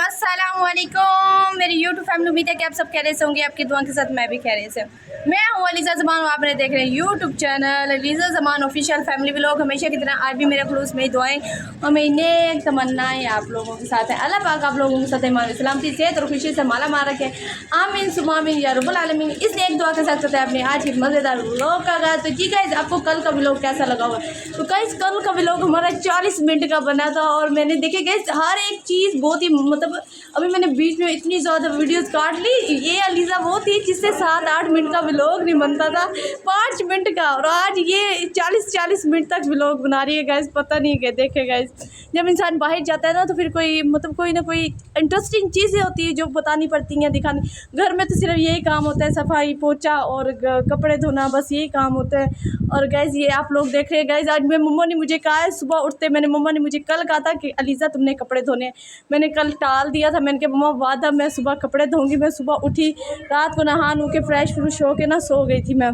अस्सलामुअलैकुम मेरी YouTube family. उम्मीद है कि आप सब खैरियत से होंगे। आपकी दुआ के साथ मैं भी खैरियत से हूँ। मैं हूँ अलीज़ा ज़मान, आपने देख रहे हैं यूट्यूब चैनल अलीज़ा ज़मान ऑफिशियल फैमिली व्लॉग। हमेशा की तरह आज भी मेरे खुलूस में दुआएं और मेरी नेक तमन्नाएं आप लोगों के साथ है। अल्लाह पाक आप लोगों के साथ ईमान सलामती सेहत और खुशी से माला मार रखे। आमीन सुमा आमीन या रब्बुल आलमीन। इस नेक दुआ के साथ है अपने आज की मज़ेदार व्लॉग का आगाज़। तो जी गाइस, आपको कल का व्लॉग कैसा लगा हुआ? तो गाइस, कल का व्लॉग हमारा 40 मिनट का बना था और मैंने देखे गाइस हर एक चीज़ बहुत ही मतलब अभी मैंने बीच में इतनी ज़्यादा वीडियोस काट ली। ये अलीज़ा वो थी जिससे 7-8 मिनट का व्लॉग नहीं बनता था, 5 मिनट का, और आज ये 40 मिनट तक व्लॉग बना रही है गाइस। पता नहीं क्या देखे गाइस, जब इंसान बाहर जाता है ना तो फिर कोई मतलब कोई ना कोई इंटरेस्टिंग चीज़ें होती है जो बतानी पड़ती हैं, दिखानी। घर में तो सिर्फ यही काम होता है, सफाई पोछा और कपड़े धोना, बस यही काम होता है। और गाइस ये आप लोग देख रहे हैं गाइस, आज मेरी मम्मा ने मुझे कहा है सुबह उठते, मैंने मम्मा ने मुझे कल कहा था कि अलीज़ा तुमने कपड़े धोने हैं। मैंने कल टाल दिया था, मैंने कहा मम्मा वादा मैं सुबह कपड़े धोऊंगी। मैं सुबह उठी, रात को नहा नू के फ्रेश फ्रूश हो के ना सो गई थी मैं।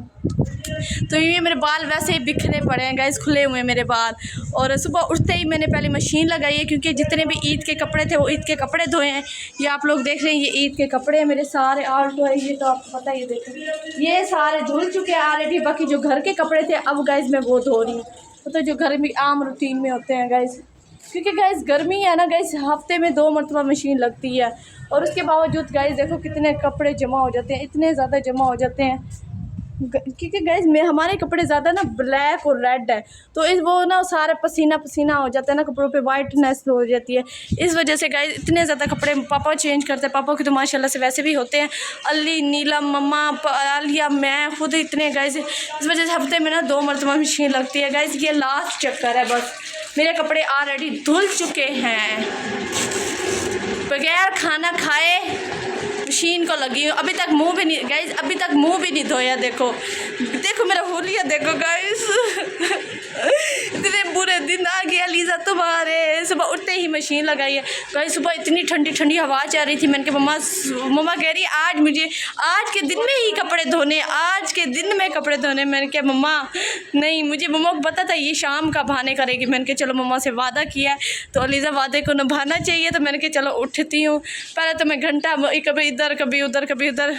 तो ये मेरे बाल वैसे ही बिखरे पड़े हैं गाइस, खुले हुए हैं मेरे बाल। और सुबह उठते ही मैंने पहले मशीन लगाई है क्योंकि जितने भी ईद के कपड़े थे वो ईद के कपड़े धोए हैं। ये आप लोग देख रहे हैं, ये ईद के कपड़े हैं मेरे सारे आल्टो है, ये तो आपको पता ही, देखें ये सारे धुल चुके हैं ऑलरेडी। बाकी जो घर के कपड़े थे अब गाइस मैं वो धो रही हूँ। तो जो घर में आम रूटीन में होते हैं गाइस, क्योंकि गाइस गर्मी है ना गाइस, हफ्ते में 2 मरतबा मशीन लगती है। और उसके बावजूद गाइस देखो कितने कपड़े जमा हो जाते हैं, इतने ज़्यादा जमा हो जाते हैं। क्योंकि गाइस में हमारे कपड़े ज़्यादा ना ब्लैक और रेड है, तो इस वो ना सारे पसीना पसीना हो जाता है ना, कपड़ों पे वाइटनेस हो जाती है। इस वजह से गाइस इतने ज़्यादा कपड़े पापा चेंज करते हैं। पापा के तो माशाल्लाह से वैसे भी होते हैं, अली, नीलम, मम्मा, आलिया, मैं खुद इतने गाइस। इस वजह से हफ्ते में ना 2 मरतबा मशीन लगती है गाइस। ये लास्ट चक्कर है, बस मेरे कपड़े ऑलरेडी धुल चुके हैं, बगैर खाना खाए मशीन को लगी हूँ। अभी तक मुंह भी नहीं गाइस, अभी तक मुंह भी नहीं धोया। देखो देखो मेरा हुलिया देखो गाइस। इतने बुरे दिन आ गया अलीज़ा तुम्हारे। सुबह उठते ही मशीन लगाई है गाइस। सुबह इतनी ठंडी ठंडी हवा चल रही थी, मैंने कहा मम्मा कह रही आज मुझे आज के दिन में ही कपड़े धोने, आज के दिन में कपड़े धोने। मैंने कहा मम्मा नहीं, मुझे मम्मा को पता था ये शाम का बहाने करेगी। मैंने कहा चलो मम्मा से वादा किया है तो अलीज़ा वादे को निभाना चाहिए। तो मैंने कहा चलो उठती हूँ। पहले तो मैं घंटा कभी इधर कभी उधर कभी उधर,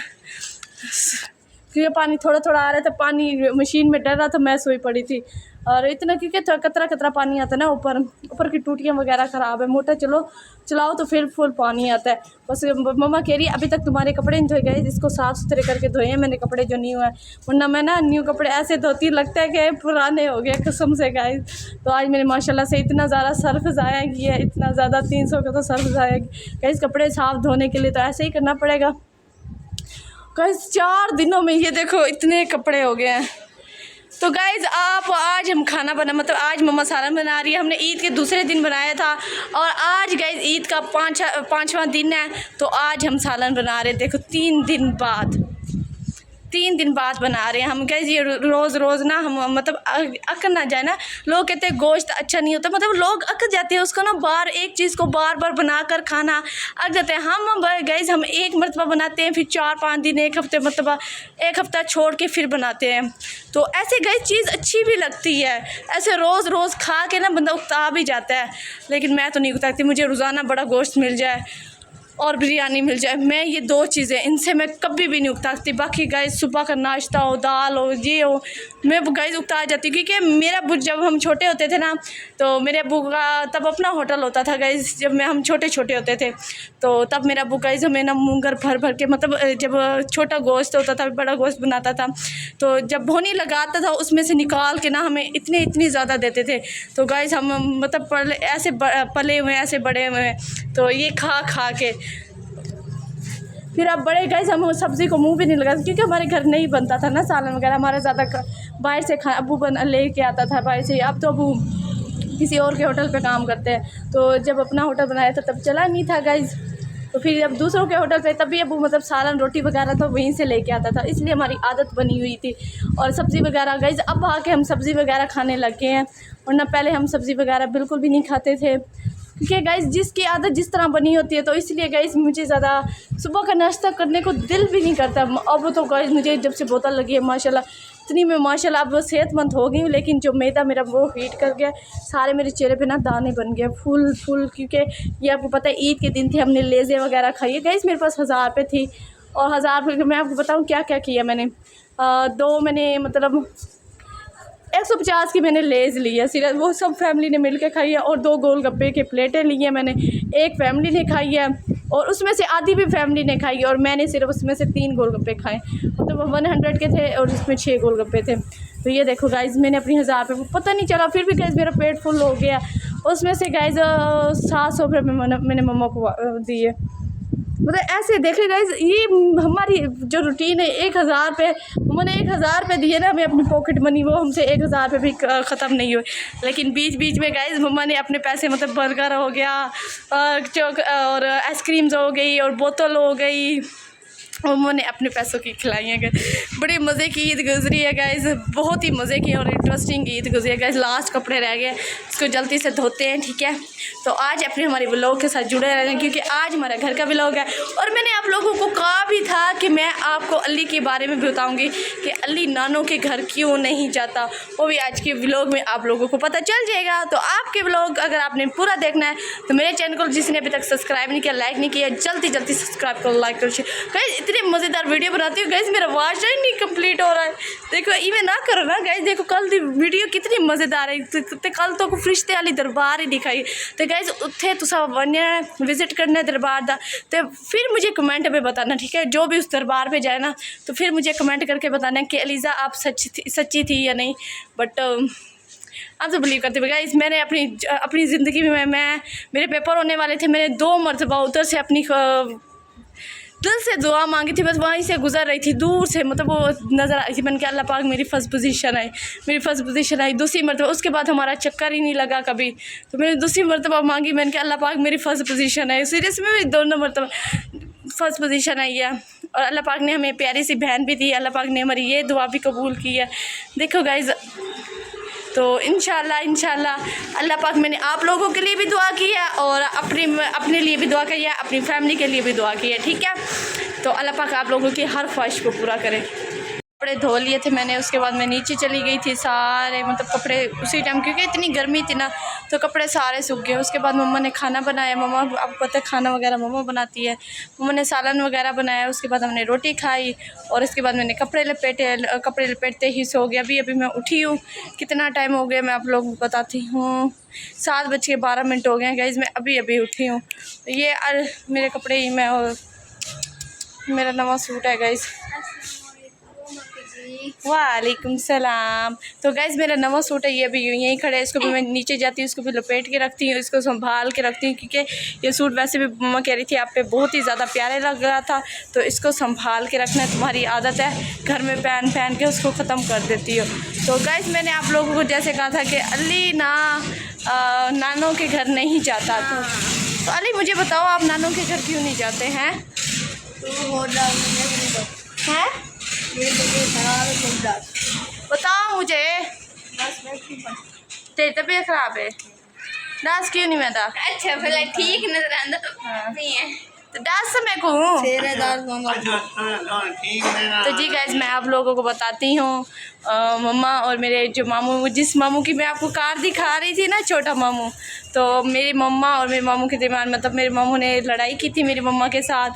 क्योंकि पानी थोड़ा थोड़ा आ रहा था, पानी मशीन में डर रहा था, मैं सोई पड़ी थी। और इतना क्योंकि कतरा कतरा पानी आता है ना, ऊपर की टूटियाँ वगैरह ख़राब है, मोटर चलाओ तो फिर फुल पानी आता है। बस मम्मा कह रही है अभी तक तुम्हारे कपड़े नहीं धोए गए, इसको साफ़ सुथरे करके धोए हैं मैंने कपड़े जो न्यू है, वरना मैं ना न्यू कपड़े ऐसे धोती लगता है कि पुराने हो गए कसम से गाइस। तो आज मैंने माशाल्लाह से इतना ज़्यादा सर्फ ज़ाया किया है, इतना ज़्यादा 300 का तो सर्फ ज़ाया गाइस। कपड़े साफ़ धोने के लिए तो ऐसे ही करना पड़ेगा गाइस। 4 दिनों में ये देखो इतने कपड़े हो गए हैं। तो गाइज़ आप आज हम खाना बना मतलब आज मम्मा सालन बना रही है। हमने ईद के दूसरे दिन बनाया था और आज गाइज़ ईद का पाँचवां दिन है, तो आज हम सालन बना रहे हैं। देखो 3 दिन बाद बना रहे हैं हम गाइज़। ये रोज़ रोज़ ना हम मतलब अक ना जाए ना, लोग कहते हैं गोश्त अच्छा नहीं होता, मतलब लोग अक जाते हैं उसको ना, एक चीज़ को बार बार बना कर खाना अक जाते हैं। हम गाइज़ हम एक मरतबा बनाते हैं, फिर 4-5 दिन, एक हफ्ते मतलब एक हफ्ता छोड़ के फिर बनाते हैं। तो ऐसे गाइज़ चीज़ अच्छी भी लगती है, ऐसे रोज़ रोज़ खा के ना बंदा उकता भी जाता है। लेकिन मैं तो नहीं उकताती, मुझे रोज़ाना बड़ा गोश्त मिल जाए और बिरयानी मिल जाए, मैं ये 2 चीज़ें इनसे मैं कभी भी नहीं उकताती। बाकी गाइस सुबह का नाश्ता हो, दाल हो, ये हो, मैं गाइस उकता जाती। क्योंकि मेरा अब्बू जब हम छोटे होते थे ना, तो मेरे अब्बू का तब अपना होटल होता था गाइस। जब हम छोटे होते थे तो तब मेरा अब्बू गाइस हमें ना मूंगर भर भर के, मतलब जब छोटा गोश्त होता था बड़ा गोश्त बनाता था, तो जब भोनी लगाता था उसमें से निकाल के ना हमें इतनी ज़्यादा देते थे। तो गाइस हम मतलब ऐसे पले हुए ऐसे बड़े हुए, तो ये खा के फिर अब बड़े गाइस हम सब्ज़ी को मुंह भी नहीं लगाते, क्योंकि हमारे घर नहीं बनता था ना सालन वगैरह। हमारा ज़्यादा बाहर से अब्बू ले के आता था बाहर से। अब तो अब्बू किसी और के होटल पे काम करते हैं, तो जब अपना होटल बनाया था तब चला नहीं था गाइस। तो फिर जब दूसरों के होटल पे तभी अब्बू मतलब सालन रोटी वगैरह तो वहीं से लेके आता था, इसलिए हमारी आदत बनी हुई थी। और सब्ज़ी वगैरह गाइस अब आके हम सब्ज़ी वगैरह खाने लग गए हैं, वरना पहले हम सब्ज़ी वगैरह बिल्कुल भी नहीं खाते थे। क्योंकि गाइस जिसकी आदत जिस तरह बनी होती है, तो इसलिए गाइस मुझे ज़्यादा सुबह का नाश्ता करने को दिल भी नहीं करता। अब तो गाइस मुझे जब से बोतल लगी है माशाल्लाह इतनी मैं माशाल्लाह अब सेहतमंद हो गई हूँ, लेकिन जो मैदा मेरा वो हीट कर गया, सारे मेरे चेहरे पे ना दाने बन गए फुल, क्योंकि ये आपको पता है ईद के दिन थे, हमने लेज़े वगैरह खाई है। गाइस मेरे पास 1000 रुपये थी, और 1000 रुपये मैं आपको बताऊँ क्या क्या किया मैंने। दो मैंने मतलब 150 की मैंने लेज़ ली है सिर्फ, वो सब फैमिली ने मिल के खाई है, और 2 गोलगप्पे की प्लेटें ली हैं मैंने, एक फैमिली ने खाई है और उसमें से आधी भी फैमिली ने खाई है, और मैंने सिर्फ उसमें से 3 गोलगप्पे खाए, मतलब 100 के थे और उसमें 6 गोलगप्पे थे। तो ये देखो गाइज़ मैंने अपनी 1000 रुपये पता नहीं चला, फिर भी गाइज़ मेरा पेट फुल हो गया। उसमें से गाइज़ 700 रुपये मैंने मम्मा को दिए। मतलब ऐसे देख रहे गाइज, ये हमारी जो रूटीन है। 1000 रुपये मैंने 1000 रुपये दिए ना हमें अपनी पॉकेट मनी, वो हमसे 1000 रुपये भी ख़त्म नहीं हुए। लेकिन बीच बीच में गाइज मम्मा ने अपने पैसे, मतलब बर्गर हो गया, चौक और आइसक्रीम्स हो गई और बोतल हो गई, उन्होंने अपने पैसों की खिलाई है। बड़े मज़े की ईद गुजरी है गाइज़, बहुत ही मज़े की और इंटरेस्टिंग ईद गुजरी है गाइज़। लास्ट कपड़े रह गए, इसको जल्दी से धोते हैं, ठीक है। तो आज अपने हमारे व्लॉग के साथ जुड़े रहना, क्योंकि आज हमारा घर का व्लॉग है। और मैंने आप लोगों को कहा भी था कि मैं आपको अली के बारे में भी बताऊँगी कि अली नानों के घर क्यों नहीं जाता, वो भी आज के व्लॉग में आप लोगों को पता चल जाएगा। तो आपके व्लॉग अगर आपने पूरा देखना है तो मेरे चैनल को जिसने अभी तक सब्सक्राइब नहीं किया, लाइक नहीं किया, जल्दी सब्सक्राइब करो, लाइक करो, शेयर। इतने मज़ेदार वीडियो बनाती हूँ गाइज, मेरा वॉच टाइम नहीं कंप्लीट हो रहा है। देखो इवें ना करो ना गाइज, देखो कल की वीडियो कितनी मज़ेदार है, तो कल तो फरिश्ते वाली दरबार ही दिखाई। तो गाइज उत्थे तुसा बनना विजिट करना दरबार दा, तो फिर मुझे कमेंट में बताना, ठीक है। जो भी उस दरबार पे जाए ना, तो फिर मुझे कमेंट करके बताना कि अलीज़ा आप सच्ची थी या नहीं। बट आप तो बिलीव करते हुए गाइस, मैंने अपनी ज़िंदगी में मैं मेरे पेपर होने वाले थे, मैंने 2 मरतबा उधर से अपनी दिल से दुआ मांगी थी, बस वहीं से गुजर रही थी दूर से, मतलब वो नज़र आई थी। मैंने कहा अल्लाह पाक मेरी फर्स्ट पोजीशन आई, मेरी फर्स्ट पोजीशन आई। दूसरी मरतबा, उसके बाद हमारा चक्कर ही नहीं लगा कभी, तो मैंने दूसरी मरतबा मांगी, मैंने कहा अल्लाह पाक मेरी फर्स्ट पोजीशन आई। सीरियस में मेरी दोनों मरतबा फर्स्ट पोजीशन आई है, और अल्लाह पाक ने हमें प्यारी सी बहन भी दी, अल्लाह पाक ने हमारी ये दुआ भी कबूल की है। देखो गाइज़, तो इंशाल्लाह अल्लाह पाक, मैंने आप लोगों के लिए भी दुआ की है और अपने लिए भी दुआ की है, अपनी फैमिली के लिए भी दुआ की है, ठीक है। तो अल्लाह पाक आप लोगों की हर ख्वाहिश को पूरा करे। कपड़े धो लिए थे मैंने, उसके बाद मैं नीचे चली गई थी, सारे मतलब कपड़े उसी टाइम, क्योंकि इतनी गर्मी थी ना, तो कपड़े सारे सूख गए। उसके बाद मम्मा ने खाना बनाया, मम्मा आपको पता है खाना वगैरह मम्मा बनाती है, मम्मा ने सालन वगैरह बनाया। उसके बाद हमने रोटी खाई, और इसके बाद मैंने कपड़े लपेटते ही सो गया। अभी मैं उठी हूँ, कितना टाइम हो गया मैं आप लोगों को बताती हूँ, 7:12 हो गए हैं गाइज़, मैं अभी उठी हूँ। ये मेरे कपड़े ही मैं, और मेरा नवा सूट है गाइज़। वालेकुम सलाम। तो गाइज़ मेरा नवा सूट है, ये अभी यहीं खड़े है, इसको भी मैं नीचे जाती हूँ, इसको भी लपेट के रखती हूँ, इसको संभाल के रखती हूँ, क्योंकि ये सूट वैसे भी मम्मा कह रही थी आप पे बहुत ही ज़्यादा प्यारे लग रहा था, तो इसको संभाल के रखना तुम्हारी आदत है, घर में पहन के उसको ख़त्म कर देती हो। तो गाइज़ मैंने आप लोगों को जैसे कहा था कि अली नानों के घर नहीं जाता, तो अली मुझे बताओ आप नानों के घर क्यों नहीं जाते हैं? हैं बताओ मुझे, तेरी तबीयत खराब है, डांस क्यों नहीं आता? अच्छा भला ठीक नजर आंदा नहीं है, तो डांस मैं कहूँ। तो जी गाइज मैं आप लोगों को बताती हूँ, मम्मा और मेरे जो मामू, जिस मामू की मैं आपको कार दिखा रही थी ना, छोटा मामू, तो मेरी मम्मा और मेरे मामू के दरमियान, मतलब मेरे मामू ने लड़ाई की थी मेरी मम्मा के साथ,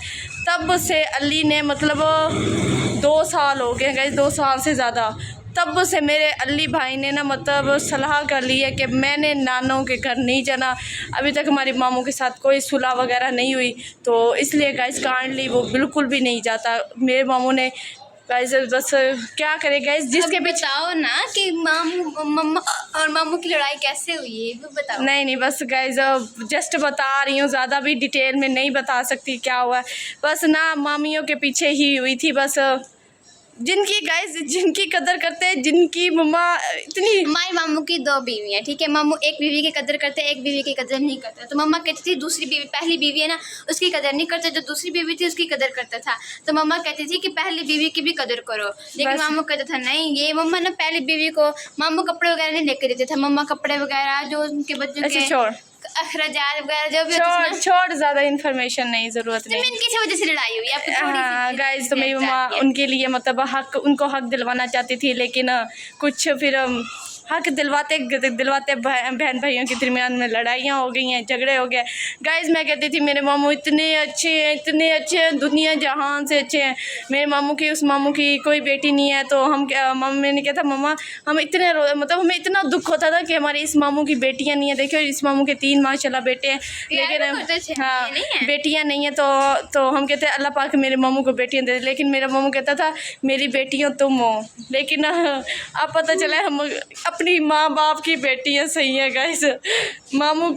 तब से अली ने मतलब 2 साल हो गए गाइज, 2 साल से ज़्यादा, तब से मेरे अली भाई ने ना मतलब सलाह कर ली है कि मैंने नानों के घर नहीं जाना। अभी तक हमारे मामू के साथ कोई सुलह वगैरह नहीं हुई, तो इसलिए गाइस काइंडली वो बिल्कुल भी नहीं जाता मेरे मामू ने। गाइस बस क्या करे गाइस, जिसके बताओ ना कि मम्मा और मामू की लड़ाई कैसे हुई है, वो बताओ। नहीं बस गाइस जस्ट बता रही हूँ, ज़्यादा भी डिटेल में नहीं बता सकती क्या हुआ। बस ना मामियों के पीछे ही हुई थी, बस जिनकी कदर करते हैं, जिनकी मम्मा इतनी। हमारे मामू की 2 बीवी हैं, ठीक है। मामू एक बीवी की कदर करते, एक बीवी की कदर नहीं करते। तो मम्मा कहती थी दूसरी बीवी, पहली बीवी है ना उसकी कदर नहीं करते, जो दूसरी बीवी थी उसकी कदर करता था। तो मम्मा कहती थी कि पहली बीवी की भी कदर करो, लेकिन मामू कहता था नहीं, ये मम्मा ना पहली बीवी को, मामू कपड़े वगैरह नहीं लेकर देते थे, मम्मा कपड़े वगैरह जो उनके बच्चों के अखराजात वगैरह जो भी होते हैं ना। छोड़ ज़्यादा इन्फॉर्मेशन नहीं, ज़रूरत तो नहीं। मैं किस वजह से लड़ाई हुई आपको? हाँ गाइज, तो मेरी मम्मा उनके लिए मतलब उनको हक दिलवाना चाहती थी, लेकिन कुछ फिर हक दिलवाते बहन भाइयों के दरमियान में लड़ाइयाँ हो गई हैं, झगड़े हो गए। गाइज मैं कहती थी मेरे मामू इतने अच्छे हैं, दुनिया जहान से अच्छे हैं। मेरे मामू की, उस मामू की कोई बेटी नहीं है। तो मम्मी ने कहा था मम्मा हम इतने मतलब हमें इतना दुख होता था कि हमारे इस मामू की बेटियाँ नहीं है। देखो इस मामू के 3 माशाल्लाह बेटे हैं, लेकिन हाँ बेटियाँ नहीं है। तो हम कहते हैं अल्लाह पाक मेरे मामू को बेटियाँ दे। लेकिन मेरा मामू कहता था मेरी बेटियाँ तुम हो। लेकिन अब पता चला हम अपनी माँ बाप की बेटियाँ सही हैं गाइस। मामू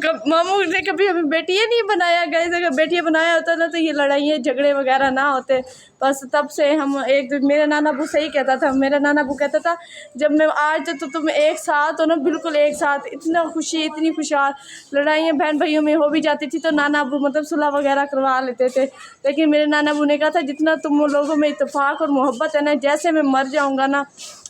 ने कभी हमें बेटियाँ नहीं बनाया गाइस। अगर बेटियाँ बनाया होता ना तो ये लड़ाइयाँ झगड़े वगैरह ना होते। बस तब से हम मेरा नाना अबू सही कहता था। मेरा नाना अबू कहता था जब मैं आज तो तुम एक साथ हो ना, बिल्कुल एक साथ। इतना खुशी, इतनी खुशहाल। लड़ाइयाँ बहन भाइयों में हो भी जाती थी तो नाना अबू मतलब सुलह वगैरह करवा लेते थे। लेकिन मेरे नाना अबू ने कहा था जितना तुम लोगों में इत्तेफाक और मोहब्बत है ना, जैसे मैं मर जाऊँगा ना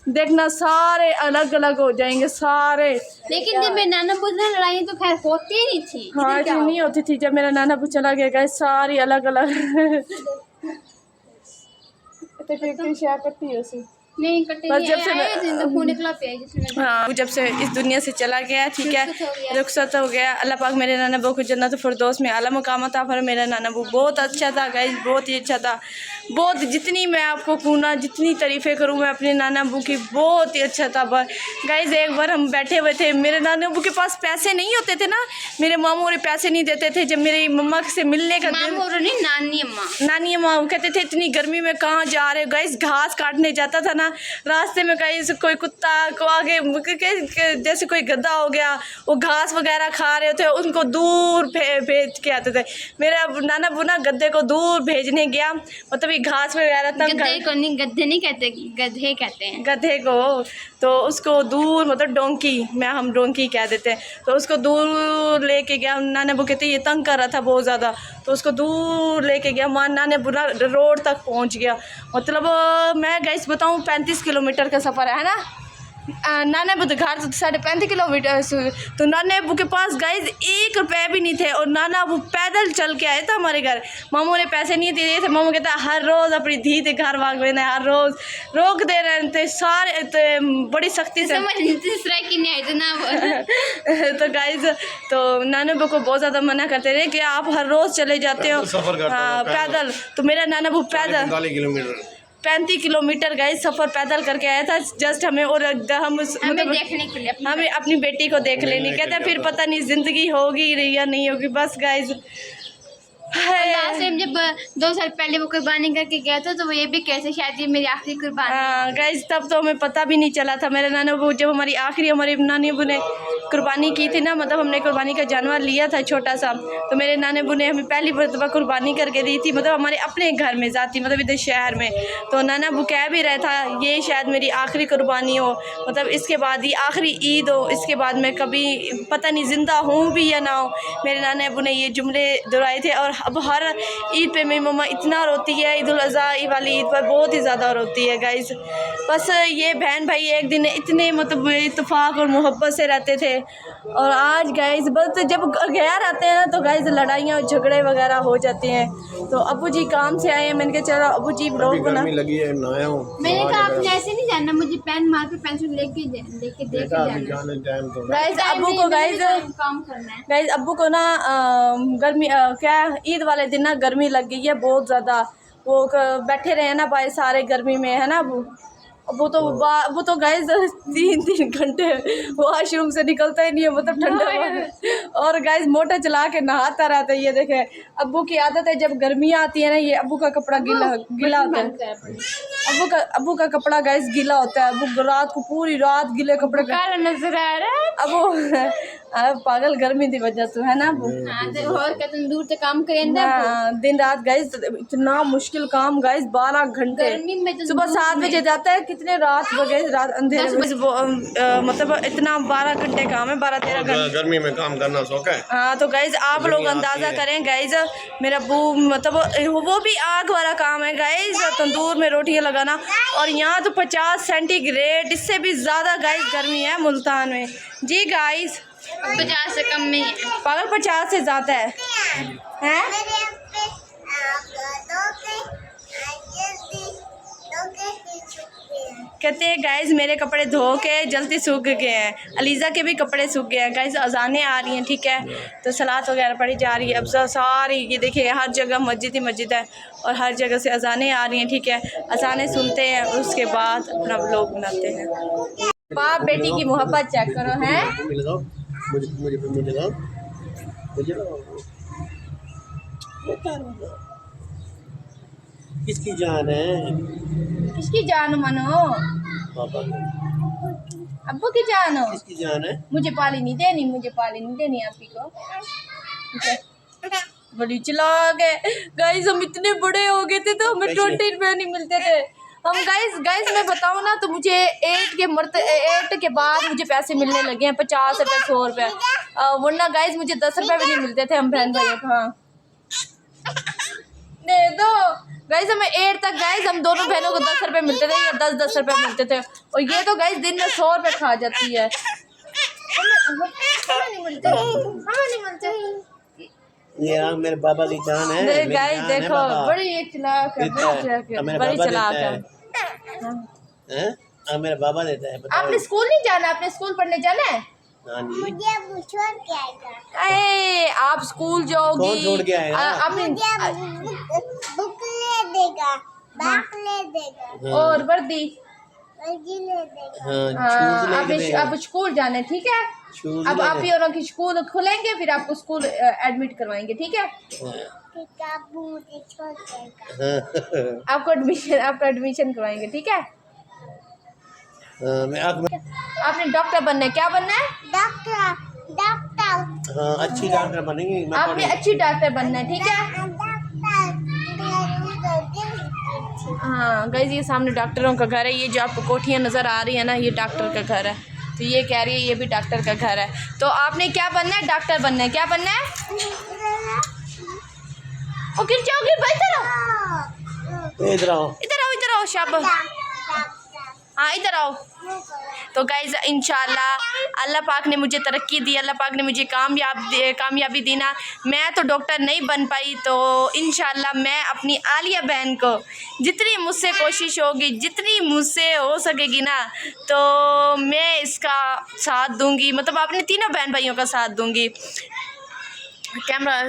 देखना सारे अलग अलग हो जाएंगे सारे। लेकिन जब मेरे नाना बुझना लड़ाई तो खैर होती ही नहीं थी। हाँ जी, नहीं होती थी। जब मेरा नाना अबू चला गया गाइस सारी अलग अलग नहीं कटे बस नहीं जब से तो खून निकला पे जिसमें। हाँ जब से इस दुनिया से चला गया, ठीक है, रुखसत हो गया। अल्लाह पाक मेरे नाना बहू को जन्नत फिरदौस में आला मुकाम अता फरमाए। मेरा नाना बहू बहुत अच्छा था गाइस, बहुत ही अच्छा था। बहुत, जितनी मैं आपको कहूँ, जितनी तारीफ़ें करूँ मैं अपने नाना बहू की, बहुत ही अच्छा था। गाइस एक बार हम बैठे हुए थे, मेरे नाना बहू के पास पैसे नहीं होते थे ना, मेरे मामू और पैसे नहीं देते थे। जब मेरी मम्मा से मिलने का नानी अम्मा कहते थे इतनी गर्मी में कहाँ जा रहे हो। गाइस घास काटने जाता था ना, रास्ते में गाइस कोई कुत्ता को आगे जैसे कोई गद्दा हो गया, वो घास वगैरह खा रहे थे, उनको दूर भेज के आते थे। मेरा नाना बुना गद्दे को दूर भेजने गया, मतलब ये घास वगैरह गद्दे को नहीं, गद्दे नहीं कहते, गधे कहते हैं गधे को। तो उसको दूर मतलब डोंकी, हम डोंकी कह देते हैं। तो उसको दूर लेके गया। नाना बू कहते ये तंग कर रहा था बहुत ज़्यादा, तो उसको दूर लेके गया। नाना बुना रोड तक पहुंच गया। मतलब मैं गाइस बताऊं 35 किलोमीटर का सफ़र है ना। नाना बू घर तो 35.5 किलोमीटर। तो नाना अबू के पास गाइस 1 रुपये भी नहीं थे और नाना अबू पैदल चल के आए थे हमारे घर। मामू ने पैसे नहीं दिए थे। मामू कहता हर रोज़ अपनी धी के घर भाग लेना, हर रोज़ रोक दे रहे थे सारे। तो बड़ी सख्ती से तो गाइस तो नाना अबू को बहुत ज़्यादा मना करते रहे कि आप हर रोज़ चले जाते हो पैदल। तो मेरा नाना अबू पैदल 35 किलोमीटर गए सफ़र पैदल करके आया था जस्ट हमें। और हम मतलब देखने के लिए हमें अपनी बेटी को देख लेनी, कहते फिर पता नहीं ज़िंदगी होगी या नहीं होगी। बस गाइज लास्ट टाइम जब 2 साल पहले वो कुर्बानी करके गया था तो वो ये भी कैसे शायद ये मेरी आखिरी कुर्बानी। हाँ गाइज तब तो हमें पता भी नहीं चला था। मेरे नाना बहू जब हमारी नानी बहू ने कुर्बानी की थी ना, मतलब हमने कुर्बानी का जानवर लिया था छोटा सा, तो मेरे नाना बहू ने हमें पहली मरतबा कुर्बानी करके दी थी, मतलब हमारे अपने घर में जाती, मतलब इधर शहर में। तो नाना बहू कह भी रहा था ये शायद मेरी आखिरी कुर्बानी हो, मतलब इसके बाद ही आखिरी ईद हो, इसके बाद मैं कभी पता नहीं ज़िंदा हूँ भी या ना हो। मेरे नाना बहू ने ये जुमले दोहराए थे। और अब हर ईद पे मेरी मम्मा इतना रोती है, ईद उल अज़हा वाली ईद पर बहुत ही ज़्यादा रोती है गाइस। बस ये बहन भाई एक दिन इतने मतलब इत्तेफाक और मोहब्बत से रहते थे। और आज गाइस बस जब गैर आते हैं ना तो गाइस लड़ाइयाँ और झगड़े वगैरह हो जाते हैं। तो अबू जी काम से आए हैं, मैंने कहा चलो अबू जी ब्लॉग बना। लगी है नया हूं। मैंने कहा आपने ऐसे नहीं जानना, मुझे पेन मार के पेंसिल लेके जाना। गाइस अबू को काम करना है। गाइस अबू को ना गर्मी क्या ईद वाले दिन ना गर्मी लग गई है बहुत ज़्यादा। वो बैठे रहे ना भाई सारे गर्मी में, है ना वो तो गाइस 3 घंटे वॉशरूम से निकलता ही नहीं है, मतलब ठंडा। और गाइस मोटर चला के नहाता रहता है। ये देखे अब्बू की आदत है, जब गर्मियाँ आती है ना ये अब्बू का कपड़ा गीला होता है। अब्बू का कपड़ा गाइस गीला होता है। अब्बू रात को पूरी रात गीले कपड़े नजर आ रहा है अबू पागल गर्मी की वजह से, है ना अबू। दूर से काम करें दिन रात गाइस इतना मुश्किल काम गाइस 12 घंटे। सुबह 7 बजे जाता है, कितने रात अंधेरे मतलब इतना 12 घंटे काम है, 12-13 घंटे गर्मी में काम करना शौक है। हाँ तो गाइज आप लोग अंदाज़ा करें गाइज, मेरा अब्बू मतलब वो भी आग वाला काम है गाइज, तंदूर में रोटियां लगाना। और यहाँ तो 50 सेंटीग्रेड, इससे भी ज़्यादा गाइज गर्मी है मुल्तान में जी गाइज। 50 से कम में ही है। पागल 50 से ज़्यादा है हैं? कहते हैं गाइज मेरे कपड़े धो के जल्दी सूख गए हैं, अलीज़ा के भी कपड़े सूख गए हैं। गाइज अजानें आ रही हैं, ठीक है, तो सलात वगैरह पढ़ी जा रही है। अब सारी ये देखिए हर जगह मस्जिद ही मस्जिद है और हर जगह से अजानें आ रही हैं, ठीक है। अजानें सुनते हैं, उसके बाद अपना व्लॉग बनाते हैं। बाप बेटी की मोहब्बत चेक करो हैं। किसकी जान है? किसकी जान मानो? पापा की। अब्बू की जान हो? किसकी जान है? मुझे पाली नहीं देनी, मुझे पाली नहीं देनी आपकी को। बड़ी चलाक है गाइस। हम इतने बड़े हो गए थे तो हमें 20 रुपये नहीं मिलते थे। हम गाइस मैं बताऊँ ना तो मुझे 8 के बाद मुझे पैसे मिलने लगे हैं, 50 रुपये 100 रुपये, वरना गाइस मुझे 10 रुपये भी नहीं मिलते थे। हम बहन भाइयों को हाँ दे दो गाइस। हमें 8 तक गाइस हम दोनों बहनों को 10 रुपये मिलते थे या 10 रुपये मिलते थे, और ये तो गाइस दिन में 100 रुपये खा जाती है। हमें नहीं मिलते। ये मेरे पापा की जान है। गाइस देखो बड़ी चलाक है, बड़ी चलाक है। मेरा बाबा देता है। आपने स्कूल नहीं जाना? आपने स्कूल पढ़ने जाना है? अरे आप स्कूल जाओगी? कौन छोड़ के आएगा? आपने बुक ले देगा, बैग ले देगा और वर्दी ले देगा। आप स्कूल जाना है, ठीक है। अब आप ही और की स्कूल खुलेंगे फिर आपको स्कूल एडमिट करवाएंगे, ठीक है। आपका एडमिशन करवाएंगे, ठीक है। आपने डॉक्टर बनना है? क्या बनना है? डॉक्टर। हाँ अच्छी डॉक्टर बनेंगी। आपने अच्छी डॉक्टर बनना है, ठीक है। हाँ गाइस ये सामने डॉक्टरों का घर है। ये जो आपको कोठियाँ नज़र आ रही है ना, ये डॉक्टर का घर है। तो ये कह रही है ये भी डॉक्टर का घर है। तो आपने क्या बनना है? डॉक्टर बनना है। क्या बनना है? ओ गिर जाओगे भाई। इधर आओ शाबाश। हाँ इधर आओ। तो गाइज़ इंशाल्लाह अल्लाह पाक ने मुझे तरक्की दी, अल्लाह पाक ने मुझे कामयाबी दी ना। मैं तो डॉक्टर नहीं बन पाई, तो इंशाल्लाह मैं अपनी आलिया बहन को जितनी मुझसे कोशिश होगी, जितनी मुझसे हो सकेगी ना, तो मैं इसका साथ दूंगी। मतलब अपने तीनों बहन भाइयों का साथ दूंगी। कैमरा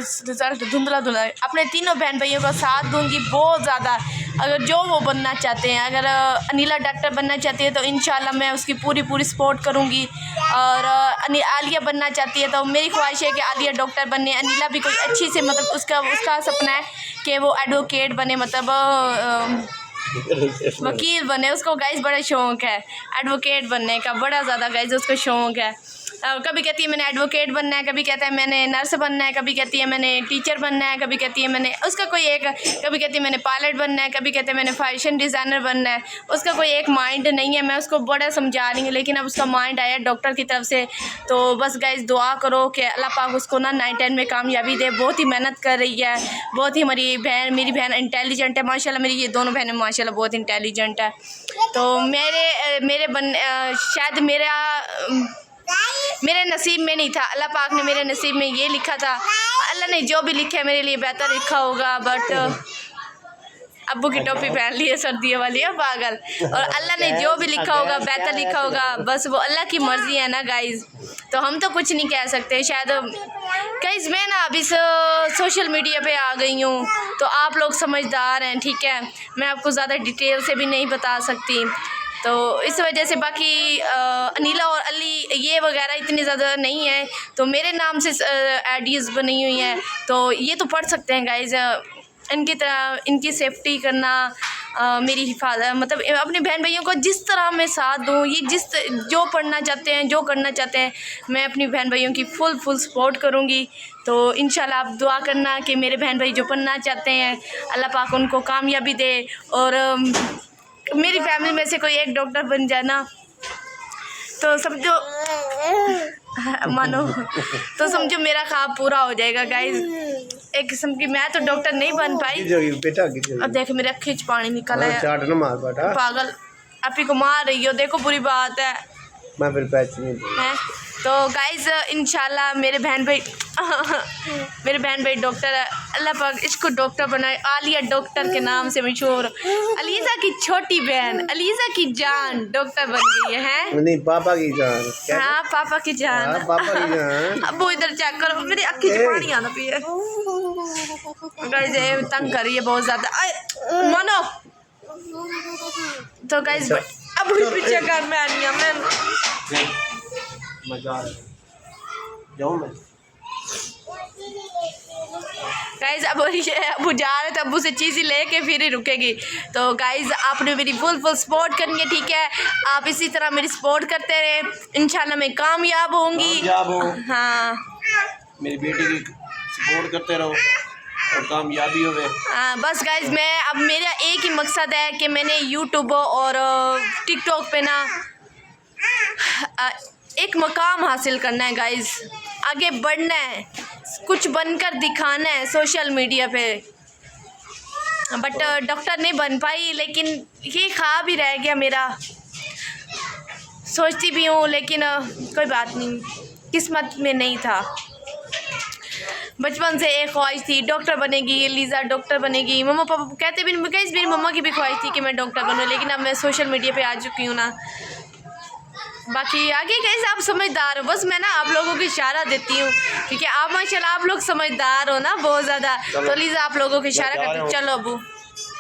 धुंधला अपने तीनों बहन भाइयों का साथ दूंगी बहुत ज़्यादा। अगर जो वो बनना चाहते हैं, अगर अनीला डॉक्टर बनना चाहती है तो इंशाल्लाह मैं उसकी पूरी सपोर्ट करूंगी। और आलिया बनना चाहती है तो मेरी ख्वाहिश है कि आलिया डॉक्टर बने। अनीला भी कोई अच्छी से मतलब उसका सपना है कि वो एडवोकेट बने, मतलब वकील बने। उसको गाइस बड़ा शौक़ है एडवोकेट बनने का, बड़ा ज़्यादा गाइस उसको शौक़ है। कभी कहती है मैंने एडवोकेट बनना है, कभी कहता है मैंने नर्स बनना है, कभी कहती है मैंने टीचर बनना है, कभी कहती है मैंने उसका कोई एक, कभी कहती है मैंने पायलट बनना है, कभी कहते हैं मैंने फैशन डिज़ाइनर बनना है। उसका कोई एक माइंड नहीं है। मैं उसको बड़ा समझा रही हूँ, लेकिन अब उसका माइंड आया डॉक्टर की तरफ से। तो बस गाइस दुआ करो कि अल्लाह पाक उसको ना 9-10 में कामयाबी दे। बहुत ही मेहनत कर रही है, बहुत ही मेरी बहन इंटेलिजेंट है माशाल्लाह। मेरी ये दोनों बहनें माशाल्लाह बहुत इंटेलिजेंट है। तो शायद मेरे नसीब में नहीं था, अल्लाह पाक ने मेरे नसीब में ये लिखा था। अल्लाह ने जो भी लिखा है मेरे लिए बेहतर लिखा होगा। बट अब्बू की टोपी पहन ली है सर्दियों वाली है पागल। और अल्लाह ने जो भी लिखा होगा बेहतर लिखा होगा, बस वो अल्लाह की मर्ज़ी है ना गाइज़। तो हम तो कुछ नहीं कह सकते। शायद गाइज़ मैं ना अभी सोशल मीडिया पे आ गई हूँ, तो आप लोग समझदार हैं, ठीक है। मैं आपको ज़्यादा डिटेल से भी नहीं बता सकती, तो इस वजह से। बाकी अनीला और अली ये वगैरह इतनी ज़्यादा नहीं है, तो मेरे नाम से आईडीज़ बनी हुई हैं, तो ये तो पढ़ सकते हैं गाइज़। इनकी तरह इनकी सेफ्टी करना, मेरी हिफाजत, मतलब अपने बहन भाइयों को जिस तरह मैं साथ दूँ, ये जो पढ़ना चाहते हैं, जो करना चाहते हैं, मैं अपनी बहन भाइयों की फुल सपोर्ट करूँगी। तो इंशाल्लाह आप दुआ करना कि मेरे बहन भाई जो पढ़ना चाहते हैं अल्लाह पाक उनको कामयाबी दे, और मेरी फैमिली में से कोई एक डॉक्टर बन जाना तो समझो मानो तो समझो मेरा ख्वाब पूरा हो जाएगा गाइस। एक किस्म की मैं तो डॉक्टर नहीं बन पाई। बेटा अब देखो मेरे अखी च पानी निकल है। चाट न मार बेटा, पागल आप ही को मार रही हो, देखो बुरी बात है। मैं फिर पैसे नहीं दूंगा। हैं। तो गाइज इंशाल्लाह मेरे बहन भाई डॉक्टर अल्लाह पाक इसको डॉक्टर बनाए। आलिया डॉक्टर के नाम से मशहूर, अलीज़ा की छोटी बहन, अलीज़ा की जान डॉक्टर बन गई है। नहीं पापा की जान। क्या? हाँ पापा की जान। हाँ, पापा की जान। अब वो इधर चेक करो, मेरी अक्खी से पानी आना पिए। गाइज ये तंग कर रही है बहुत ज़्यादा। मानो तो गाइज अब पीछे कर मैं नहीं मैं मैं जा रहा हूँ। जाऊँ मैं? गाइज अब ये अबू जा रहे थे, अबू से चीज़ें लेके फिर ही रुकेगी। तो गाइज आपने मेरी फुल सपोर्ट करनी है, ठीक है। आप इसी तरह मेरी सपोर्ट करते रहे, इंशाल्लाह मैं कामयाब होंगी। कामयाब हो। हाँ मेरी बेटी की सपोर्ट करते रहो और कामयाबी हो गए। हाँ बस गाइज मैं अब मेरा एक ही मकसद है कि मैंने यूट्यूब और टिकटॉक पे ना एक मकाम हासिल करना है गाइज, आगे बढ़ना है, कुछ बनकर दिखाना है सोशल मीडिया पे। बट डॉक्टर नहीं बन पाई, लेकिन ये ख्वाब ही रह गया मेरा। सोचती भी हूँ लेकिन कोई बात नहीं, किस्मत में नहीं था। बचपन से एक ख्वाहिश थी डॉक्टर बनेगी, लीज़ा डॉक्टर बनेगी। मम्मा पापा कहते भी नहीं, मेरी मम्मा की भी ख्वाहिश थी कि मैं डॉक्टर बनूँ, लेकिन अब मैं सोशल मीडिया पे आ चुकी हूँ ना। बाकी आगे कैसे आप समझदार हो, बस मैं ना आप लोगों को इशारा देती हूँ, क्योंकि आप माशाल्लाह आप लोग समझदार हो ना बहुत ज़्यादा। तो लीज़ा आप लोगों को इशारा करती हूँ, चलो अबू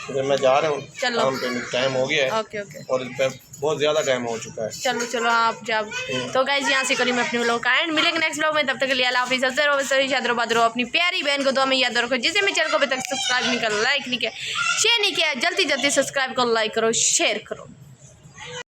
मैं जा रहा हूँ। चलो टाइम हो गया है। ओके ओके और इस पे बहुत ज़्यादा टाइम हो चुका है। चलो चलो आप जब तो गाइज यहाँ से करी मैं अपने व्लॉग का एंड। मिलेंगे नेक्स्ट व्लॉग में, तब तक के लिए अल्लाह हाफिज़। याद रहो अपनी प्यारी बहन को दुआ में याद रखो, जिसे मैं चैनल को अभी तक सब्सक्राइब नहीं करो, लाइक नहीं किया, शेयर नहीं किया, जल्दी जल्दी सब्सक्राइब करो, लाइक करो, शेयर करो।